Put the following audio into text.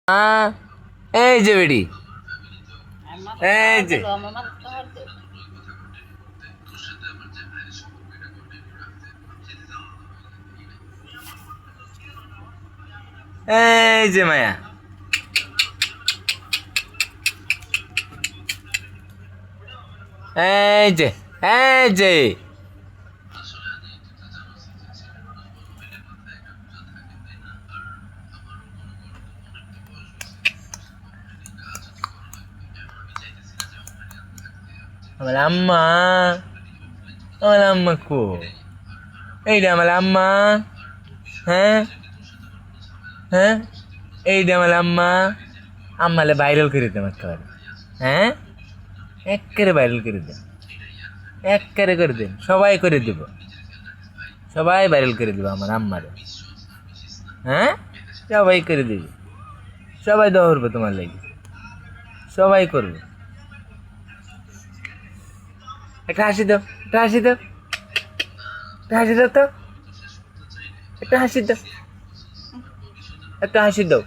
এই যে বেডি, এই যে এই যে মায়া, এই যে এই যে আমার আম্মা, আমার আম্মা কো, এইটা আমার আম্মা। হ্যাঁ হ্যাঁ, এইটা আমার আম্মা। আম্মালে ভাইরাল করে দেন একেবারে। হ্যাঁ, একেবারে ভাইরাল করে দেন, একেবারে করে দেন, সবাই করে দেব, সবাই ভাইরাল করে দেবো আমার আম্মারে। হ্যাঁ, সবাই করে দেবে, সবাই দোয়া করবে তোমার লাগি, সবাই করবে। একটা হাসি দাও, একটা হাসি দাও, একটা হাসি দাও তো, একটা হাসি দাও, একটা হাসি দাও।